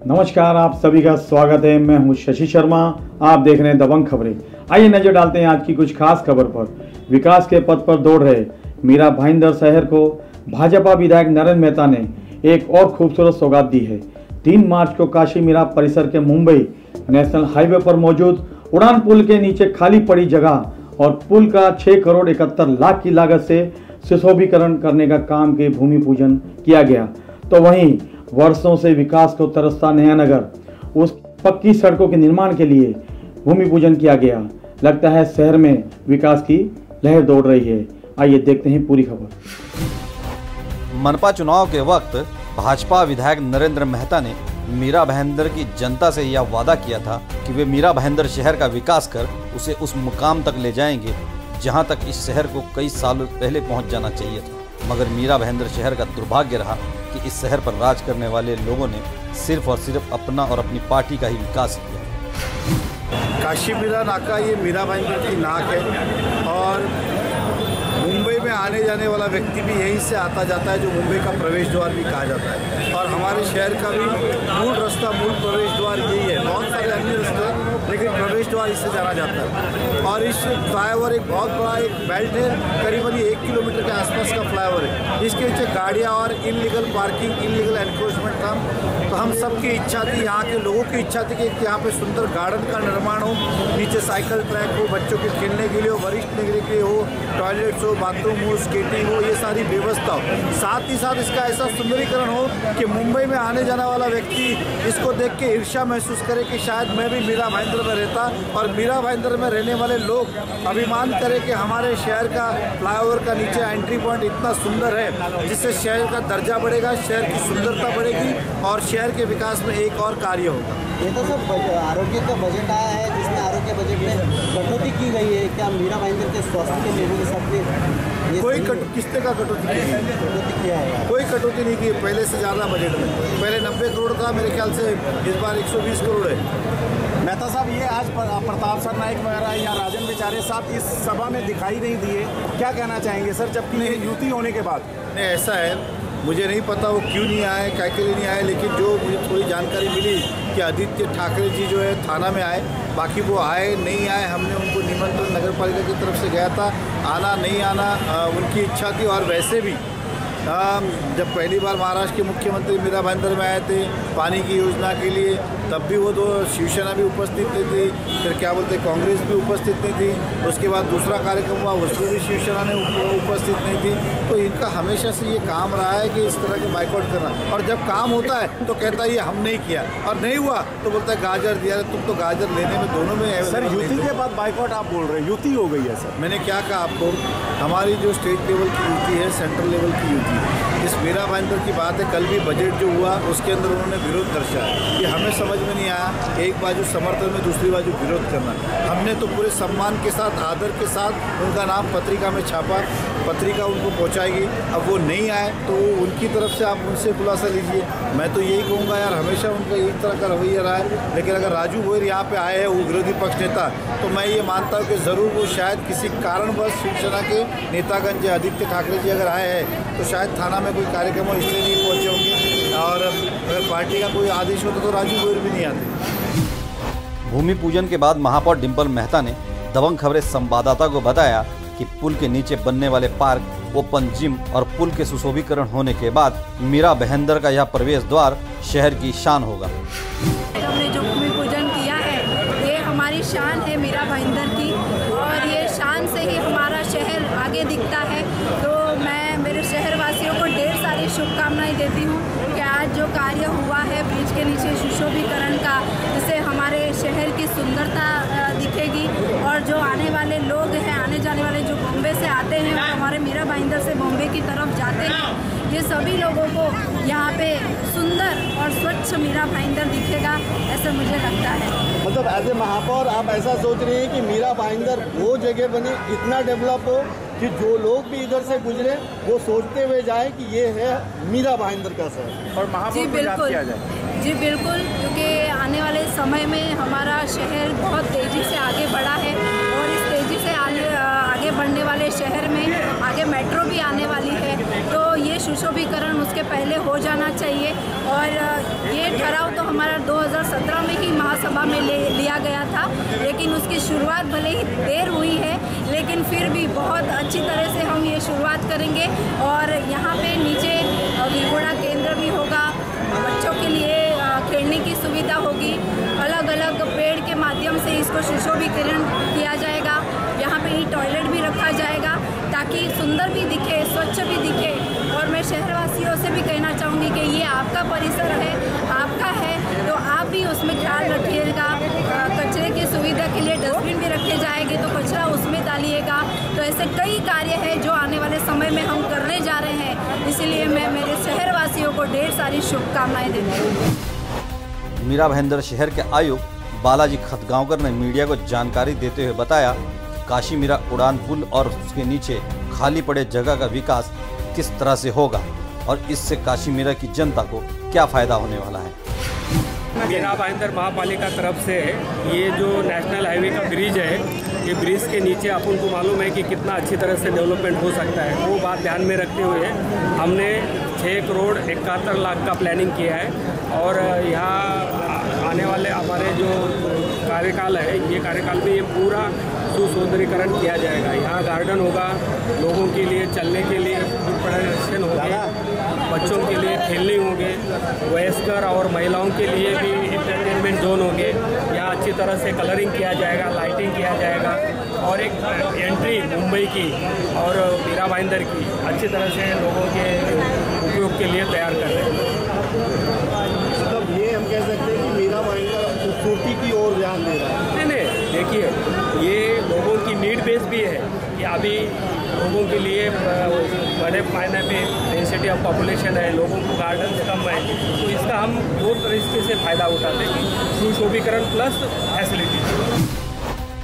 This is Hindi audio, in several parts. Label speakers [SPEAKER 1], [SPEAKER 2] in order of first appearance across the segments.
[SPEAKER 1] नमस्कार, आप सभी का स्वागत है। मैं हूं शशि शर्मा, आप देख रहे हैं दबंग खबरें। आइए नजर डालते हैं आज की कुछ खास खबर पर। विकास के पथ पर दौड़ रहे मीरा भाईंदर शहर को भाजपा विधायक नरेंद्र मेहता ने एक और खूबसूरत सौगात दी है। 3 मार्च को काशी मीरा परिसर के मुंबई नेशनल हाईवे पर मौजूद उड़ान पुल के नीचे खाली पड़ी जगह और पुल का 6 करोड़ 71 लाख की लागत से सुशोभीकरण करने का काम के भूमि पूजन किया गया। तो वहीं वर्षों से विकास को तरसता नया नगर, उस पक्की सड़कों के निर्माण के लिए भूमि पूजन किया गया। लगता है शहर में विकास की लहर दौड़ रही है। आइए देखते हैं पूरी खबर।
[SPEAKER 2] मनपा चुनाव के वक्त भाजपा विधायक नरेंद्र मेहता ने मीरा भाईंदर की जनता से यह वादा किया था कि वे मीरा भाईंदर शहर का विकास कर उसे उस मुकाम तक ले जाएंगे जहां तक इस शहर को कई सालों पहले पहुंच जाना चाहिए था। मगर मीरा भाईंदर शहर का दुर्भाग्य रहा कि इस शहर पर राज करने वाले लोगों ने सिर्फ और सिर्फ अपना और अपनी पार्टी का ही विकास किया।
[SPEAKER 3] काशी मीरा नाका ये मीरा भाईंदर की नाक है और मुंबई में आने जाने वाला व्यक्ति भी यहीं से आता जाता है, जो मुंबई का प्रवेश द्वार भी कहा जाता है। और हमारे शहर का भी मूल रास्ता, मूल प्रवेश द्वार यही है। बहुत सारे अन्य रास्ते हैं लेकिन प्रवेश द्वार इससे जाना जाता है। और इस फ्लाईओवर एक बहुत बड़ा एक बेल्ट है, करीबन 1 किलोमीटर के आसपास का फ्लाईओवर है। इसके नीचे गाड़ियाँ और इनलीगल पार्किंग, इनलीगल एनक्रोचमेंट था। तो हम सबकी इच्छा थी, यहाँ के लोगों की इच्छा थी कि यहाँ पे सुंदर गार्डन का निर्माण हो, नीचे साइकिल ट्रैक हो, बच्चों के खेलने के लिए हो, वरिष्ठ नागरिक के लिए हो, टॉयलेट्स हो, बाथरूम हो, स्केटिंग हो, ये सारी व्यवस्था हो। साथ ही साथ इसका ऐसा सुंदरीकरण हो कि मुंबई में आने जाने वाला व्यक्ति इसको देख के ईर्ष्या महसूस करे कि शायद मैं भी मीरा भाईंदर में रहता, और मीरा भाईंदर में रहने वाले लोग अभिमान करें कि हमारे शहर का फ्लाईओवर का नीचे एंट्री पॉइंट इतना सुंदर है, जिससे शहर का दर्जा बढ़ेगा, शहर की सुंदरता बढ़ेगी और शहर के विकास में एक और कार्य होगा।
[SPEAKER 4] ये तो सब आरोग्य का बजट आया है, जिसमें आरोग्य बजट में कटौती की गई है। क्या मीरा भाईंदर के स्वास्थ्य के लोगों के साथ
[SPEAKER 3] कोई किसने का कटौती
[SPEAKER 4] किया है?
[SPEAKER 3] कोई कटौती नहीं की है। पहले से ज़्यादा बजट में, पहले 90 करोड़ था, मेरे ख्याल से इस बार 120 करोड़ है।
[SPEAKER 5] मेहता साहब, ये आज प्रताप सरनाइक वगैरह या राजन बेचारे साहब इस सभा में दिखाई नहीं दिए, क्या कहना चाहेंगे सर, जबकि युति होने के बाद?
[SPEAKER 3] नहीं, ऐसा है, मुझे नहीं पता वो क्यों नहीं आए, क्या के लिए नहीं आए, लेकिन जो मुझे थोड़ी जानकारी मिली कि आदित्य ठाकरे जी जो है थाना में आए, बाकी वो आए नहीं आए, हमने उनको निमंत्रण नगर पालिका की तरफ से गया था, आना नहीं आना उनकी इच्छा थी। और वैसे भी जब पहली बार महाराष्ट्र के मुख्यमंत्री मीरा भाईंदर में आए थे पानी की योजना के लिए, तब भी वो दो शिवसेना भी उपस्थित नहीं थी, फिर क्या बोलते कांग्रेस भी उपस्थित नहीं थी। उसके बाद दूसरा कार्यक्रम हुआ, उसमें भी शिवसेना ने उपस्थित नहीं थी। तो इनका हमेशा से ये काम रहा है कि इस तरह के बाइकआउट करना, और जब काम होता है तो कहता है ये हम नहीं किया, और नहीं हुआ तो बोलता है गाजर दिया। तुम तो गाजर लेने में दोनों में है
[SPEAKER 5] सर। युति के बाद बाइकआउट आप बोल रहे हैं, युति हो गई है सर।
[SPEAKER 3] मैंने क्या कहा आपको, हमारी जो स्टेट लेवल की युति है, सेंट्रल लेवल की युति, इस मीरा भाईंदर की बात है। कल भी बजट जो हुआ उसके अंदर उन्होंने विरोध दर्शाया कि हमें समझ में नहीं आया, एक बाजू समर्थन में दूसरी बाजू विरोध करना। हमने तो पूरे सम्मान के साथ, आदर के साथ उनका नाम पत्रिका में छापा, पत्रिका उनको पहुंचाएगी। अब वो नहीं आए तो उनकी तरफ से आप उनसे खुलासा लीजिए। मैं तो यही कहूँगा यार, हमेशा उनका एक तरह का रवैया रहा है। लेकिन अगर राजू गोयल यहाँ पे आए हैं, वो विरोधी पक्ष नेता, तो मैं ये मानता हूँ कि ज़रूर वो शायद किसी कारणवश शिवसेना के नेतागण जो आदित्य ठाकरे जी अगर आए हैं तो शायद थाना में कोई कार्यक्रम हो इसलिए नहीं पहुँचे होंगे, और अगर पार्टी का कोई आदेश होता तो राजू गोयल भी नहीं आते।
[SPEAKER 2] भूमि पूजन के बाद महापौर डिम्पल मेहता ने दबंग खबरें संवाददाता को बताया कि पुल के नीचे बनने वाले पार्क, ओपन जिम और पुल के सुशोभीकरण होने के बाद मीरा भाईंदर का यह प्रवेश द्वार शहर की शान होगा।
[SPEAKER 6] हमने जो भूमि पूजन किया है ये हमारी शान है मीरा भाईंदर की, और ये शान से ही हमारा शहर आगे दिखता है। तो मैं मेरे शहरवासियों को ढेर सारी शुभकामनाएं देती हूँ कि आज जो कार्य हुआ है ब्रिज के नीचे सुशोभीकरण का, जिससे हमारे शहर की सुंदरता दिखेगी, और जो आने वाले लोग हैं, आने जाने वाले जो बॉम्बे से आते हैं, हमारे मीरा भाईंदर से बॉम्बे की तरफ जाते हैं, ये सभी लोगों को यहाँ पे सुंदर और स्वच्छ मीरा भाईंदर दिखेगा, ऐसा मुझे लगता है।
[SPEAKER 4] मतलब एज ए महापौर आप ऐसा सोच रहे हैं कि मीरा भाईंदर वो जगह बने, इतना डेवलप हो कि जो लोग भी इधर से गुजरे वो सोचते हुए जाए कि ये है मीरा भाईंदर का शहर, और महापौर को याद किया जाए।
[SPEAKER 6] जी बिल्कुल, क्योंकि आने वाले समय में हमारा शहर बहुत तेज़ी से आगे बढ़ा है, और इस तेज़ी से आगे बढ़ने वाले शहर में आगे मेट्रो भी आने वाली है, तो ये सुशोभीकरण उसके पहले हो जाना चाहिए। और ये ठहराव तो हमारा 2017 में ही महासभा में लिया गया था, लेकिन उसकी शुरुआत भले ही देर हुई है, लेकिन फिर भी बहुत अच्छी तरह से हम ये शुरुआत करेंगे। और यहाँ पे नीचे विघोड़ा केंद्र भी होगा, बच्चों के लिए खेलने की सुविधा होगी, अलग अलग पेड़ के माध्यम से इसको सुशोभीकरण किया जाएगा। यहाँ पे ही टॉयलेट भी रखा जाएगा ताकि सुंदर भी दिखे, स्वच्छ भी दिखे। और मैं शहरवासियों से भी कहना चाहूँगी कि ये आपका परिसर है, आपका है, तो आप भी उसमें ख्याल रखिएगा। कचरे की सुविधा के लिए डस्टबिन भी रखे जाएंगे, तो कचरा उसमें डालिएगा। तो ऐसे कई कार्य हैं जो आने वाले समय में हम करने जा रहे हैं, इसीलिए मैं मेरे शहरवासियों को ढेर सारी शुभकामनाएं देती हूँ।
[SPEAKER 2] मीरा भाईंदर शहर के आयुक्त बालाजी खतगांवकर ने मीडिया को जानकारी देते हुए बताया कि काशी मीरा उड़ान पुल और उसके नीचे खाली पड़े जगह का विकास किस तरह से होगा और इससे काशी मीरा की जनता को क्या फायदा होने वाला है।
[SPEAKER 7] मीरा भाईंदर महापालिका तरफ से ये जो नेशनल हाईवे का ब्रिज है, ये ब्रिज के नीचे अपन को मालूम है कि कितना अच्छी तरह से डेवलपमेंट हो सकता है। वो बात ध्यान में रखते हुए हमने 6 करोड़ 71 लाख का प्लानिंग किया है। और यहाँ आने वाले हमारे जो कार्यकाल है, ये कार्यकाल में ये पूरा सुसुंदरीकरण किया जाएगा। यहाँ गार्डन होगा, लोगों के लिए चलने के लिए प्रदर्शन होंगे, बच्चों के लिए खेलने होंगे, वयस्कर और महिलाओं के लिए भी इंटरटेनमेंट जोन होंगे। यहाँ अच्छी तरह से कलरिंग किया जाएगा, लाइटिंग किया जाएगा और एक एंट्री मुंबई की और मीरा भाईंदर की अच्छी तरह से लोगों के उपयोग के लिए तैयार कर रहे हैं।
[SPEAKER 4] मतलब ये हम कह सकते हैं कि मीरा भाईंदर खूबसूरती की ओर ध्यान दे रहा है।
[SPEAKER 7] नहीं, देखिए ये लोगों की नीड बेस भी है कि अभी लोगों के लिए बड़े मायने में डेंसिटी ऑफ पॉपुलेशन है, लोगों को गार्डन कम है, तो इसका हम दो तरीके से फ़ायदा उठाते हैं कि सुशोभीकरण प्लस फैसिलिटी।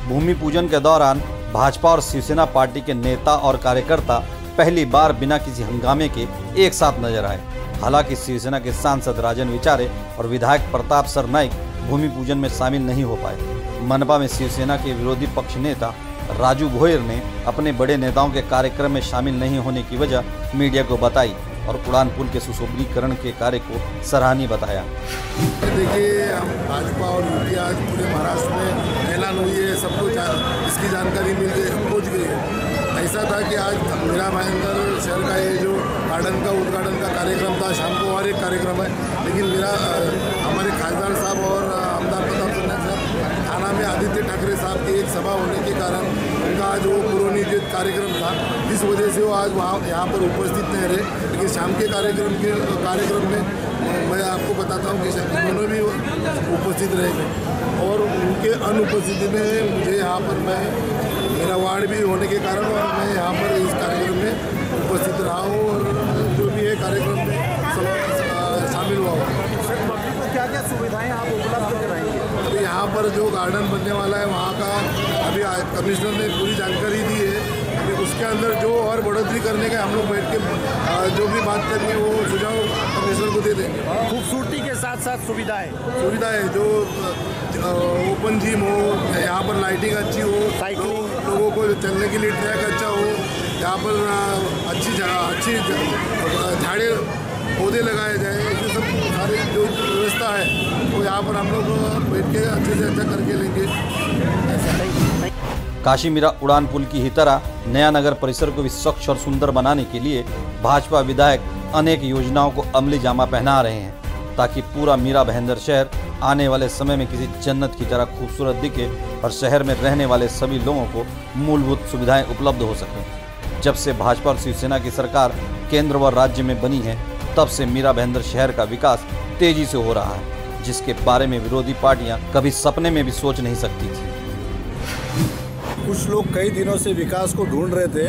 [SPEAKER 2] भूमि पूजन के दौरान भाजपा और शिवसेना पार्टी के नेता और कार्यकर्ता पहली बार बिना किसी हंगामे के एक साथ नजर आए। हालांकि शिवसेना के सांसद राजन विचारे और विधायक प्रताप सरनाइक भूमि पूजन में शामिल नहीं हो पाए। मनपा में शिवसेना के विरोधी पक्ष नेता राजू भोयर ने अपने बड़े नेताओं के कार्यक्रम में शामिल नहीं होने की वजह मीडिया को बताई और उड़ान पुल के सुशोभीकरण के कार्य को सराहनीय बताया।
[SPEAKER 3] देखिए, हम भाजपा और यूपी आज पूरे महाराष्ट्र में ऐलान हुई है, सबको इसकी जानकारी मिल गई, पहुँच गई है। ऐसा था कि आज मीरा भाईंदर शहर का ये जो गार्डन का उद्घाटन का कार्यक्रम था, शाम को और एक कार्यक्रम है, लेकिन मेरा हमारे खासदार साहब और आमदार प्रताप सरनाइक साहब थाना में आदित्य ठाकरे साहब की एक सभा होने के कारण उनका आज वो पूर्वनियोजित कार्यक्रम था, इस वजह से वो आज वहाँ यहाँ पर उपस्थित नहीं रहे। लेकिन शाम के कार्यक्रम में मैं आपको बताता हूँ कि उन्होंने भी उपस्थित रहे और उनके अनुपस्थिति में मुझे यहाँ पर मेरा वार्ड भी होने के कारण और मैं यहाँ पर इस कार्यक्रम में उपस्थित रहा हूँ और जो भी है कार्यक्रम में शामिल हुआ हूँ।
[SPEAKER 5] क्या क्या सुविधाएं आप उपलब्ध कराएंगे?
[SPEAKER 3] अभी यहाँ पर जो गार्डन बनने वाला है वहाँ का अभी कमिश्नर ने पूरी जानकारी दी है। उसके अंदर जो और बढ़ोतरी करने का हम लोग बैठ के जो भी बात करेंगे वो सुझाव कमिश्नर को दे देंगे।
[SPEAKER 5] खूबसूरती के साथ साथ सुविधाएं
[SPEAKER 3] जो ओपन जिम हो, यहाँ पर लाइटिंग अच्छी हो, लोगों को चलने के लिए ट्रैक अच्छा हो, यहाँ पर अच्छी झाड़े पौधे लगाए जाए, ये सब सारी जो व्यवस्था है वो यहाँ पर हम लोग बैठ के अच्छे से अच्छा करके लेंगे।
[SPEAKER 2] काशी मीरा उड़ान पुल की ही तरह नया नगर परिसर को भी स्वच्छ और सुंदर बनाने के लिए भाजपा विधायक अनेक योजनाओं को अमली जामा पहना रहे हैं ताकि पूरा मीरा भाईंदर शहर आने वाले समय में किसी जन्नत की तरह खूबसूरत दिखे और शहर में रहने वाले सभी लोगों को मूलभूत सुविधाएं उपलब्ध हो सकें। जब से भाजपा और शिवसेना की सरकार केंद्र व राज्य में बनी है, तब से मीरा भाईंदर शहर का विकास तेजी से हो रहा है, जिसके बारे में विरोधी पार्टियां कभी सपने में भी सोच नहीं सकती थी।
[SPEAKER 4] कुछ लोग कई दिनों से विकास को ढूंढ रहे थे।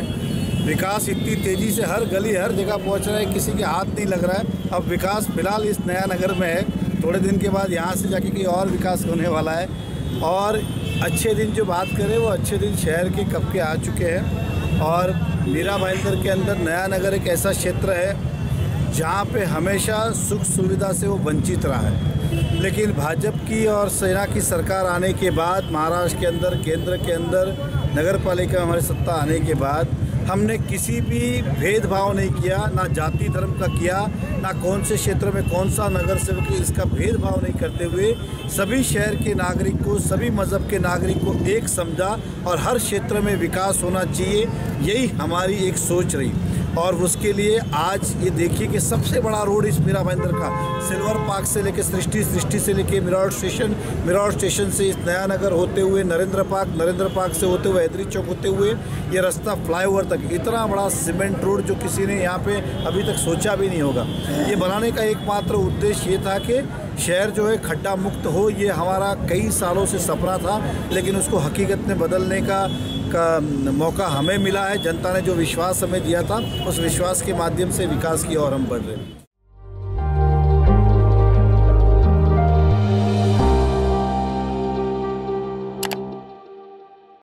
[SPEAKER 4] विकास इतनी तेज़ी से हर गली हर जगह पहुंच रहा है, किसी के हाथ नहीं लग रहा है। अब विकास फिलहाल इस नया नगर में है, थोड़े दिन के बाद यहाँ से जाके कहीं और विकास होने वाला है। और अच्छे दिन जो बात करें वो अच्छे दिन शहर के कब के आ चुके हैं। और मीरा भाईंदर के अंदर नया नगर एक ऐसा क्षेत्र है जहाँ पे हमेशा सुख सुविधा से वो वंचित रहा है। लेकिन भाजपा की और सेना की सरकार आने के बाद महाराष्ट्र के अंदर, केंद्र के अंदर
[SPEAKER 3] नगर पालिका में हमारी सत्ता आने के बाद हमने किसी भी भेदभाव नहीं किया, ना जाति धर्म का किया, ना कौन से क्षेत्र में कौन सा नगर सेवक, इसका भेदभाव नहीं करते हुए सभी शहर के नागरिक को, सभी मज़हब के नागरिक को एक समझा और हर क्षेत्र में विकास होना चाहिए, यही हमारी एक सोच रही। और उसके लिए आज ये देखिए कि सबसे बड़ा रोड इस मीरा भाईंदर का सिल्वर पार्क से लेकर सृष्टि से लेकर मिराड स्टेशन से इस नया नगर होते हुए नरेंद्र पार्क से होते हुए हैदरी चौक होते हुए ये रास्ता फ्लाईओवर तक, इतना बड़ा सीमेंट रोड जो किसी ने यहाँ पे अभी तक सोचा भी नहीं होगा। ये बनाने का एकमात्र उद्देश्य ये था कि शहर जो है खड्डा मुक्त हो। ये हमारा कई सालों से सपना था, लेकिन उसको हकीकत में बदलने का मौका हमें मिला है। जनता ने जो विश्वास हमें दिया था, उस विश्वास के माध्यम से विकास की ओर हम बढ़ रहे हैं।